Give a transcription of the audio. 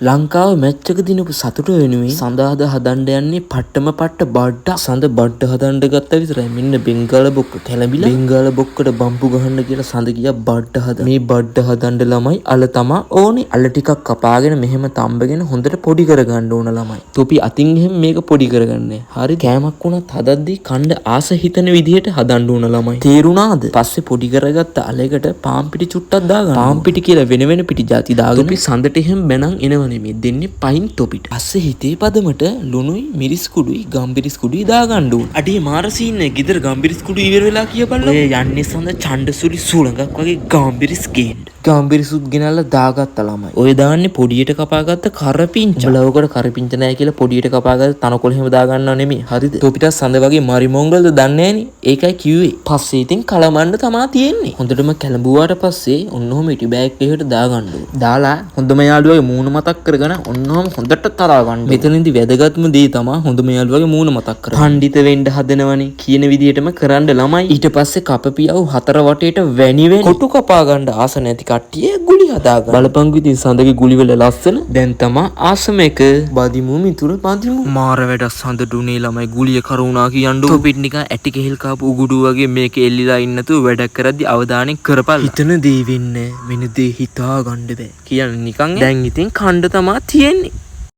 ලංකාව මැච් එක දිනපු සතුට වෙනුවෙන් සඳහද හදන්න යන්නේ පට්ටම පට්ට බඩ සඳ බඩ හදන්න ගත්තා විතරයි. මෙන්න බෙන්ගාල බොක්ක කැළඹිලා බෙන්ගාල බොක්කට බම්බු ගහන්න කියලා සඳ ගියා බඩ හදන්න. මේ බඩ හදන්න ළමයි අල තමා ඕනේ. අල ටිකක් කපාගෙන මෙහෙම තම්බගෙන හොඳට පොඩි කරගන්න ඕන ළමයි. තොපි අතින් එහෙම මේක පොඩි කරගන්නේ. හරි කෑමක් වුණත් හදද්දී කණ්ඩ ආස හිතන විදිහට හදන්න ඕන ළමයි. තේරුණාද? පස්සේ පොඩි කරගත්ත අලයකට පාන් පිටි චුට්ටක් දාගන්න. පාන් පිටි කියලා වෙන වෙන පිටි ಜಾති දාගෙන තොපි සඳට එහෙම බැනන් එනව නෙමෙයි. දෙන්නේ පයින් තොපිට. පස්සේ හිතේ පදමට ලුණුයි මිරිස් කුඩුයි ගම්බිරිස් කුඩුයි දාගන්න ඕන. අඩේ මාර සීන් එක. ගෙදර ගම්බිරිස් කුඩු ඉවර වෙලා කියපල්ලා. ඔය යන්නේ සඳ ඡණ්ඩසුලි සුළඟක් වගේ ගම්බිරිස් ගේන්න. ගම්බිරිසුත් ගෙනල්ලා දාගත්ත ළමයි. ඔය දාන්නේ පොඩියට කපාගත්ත කරපිංච. උඹලවකට කරපිංච නැහැ කියලා පොඩියට කපාගත්ත තනකොළ හැම දාගන්නව නෙමෙයි. හරිද? තොපිට සඳ වගේ මරි මොංගල්ද දන්නේ නැහනේ. ඒකයි කිව්වේ. පස්සේ ඉතින් කලමන්න තමා තියෙන්නේ. හොඳටම කැළඹුවාට පස්සේ ඔන්නෝම ඉටි බෑග් එකකට දාගන්න ඕන. දාලා හොඳම යාළුවගේ මූණ මතක් කරගෙන ඔන්නෝම හොඳට තරා ගන්න. මෙතනදී වැදගත්ම දේ තමයි හොඳම යාළුවගේ මූණ මතක් කරගන්න. පඬිත වෙන්න හදනවනේ කියන විදිහටම කරන්න ළමයි. ඊට පස්සේ කපපියව හතර වටේට වැනි වෙන කොටු කපා ගන්න ආස නැති කට්ටිය ගුලි හදාගන්න. බලපංගු ඉතින් සඳගේ ගුලි වල ලස්සන. දැන් තමයි ආසම එක. බදිමු මිතුරු බදිමු. මාර වැඩ සඳ ඩුනේ ළමයි ගුලිය කරුණා කියන්න. තොපිට නිකන් ඇටි කෙහෙල් කාපු උගුඩු වගේ මේක එල්ලිලා ඉන්නතු වැඩක් කරද්දි අවධානය කරපල්. හිතන දේ වෙන්නේ වෙන දේ හිතා ගන්න බෑ. කියන්නේ නිකන් දැන් ඉතින් කණ්ඩ තමා තියෙන්නේ.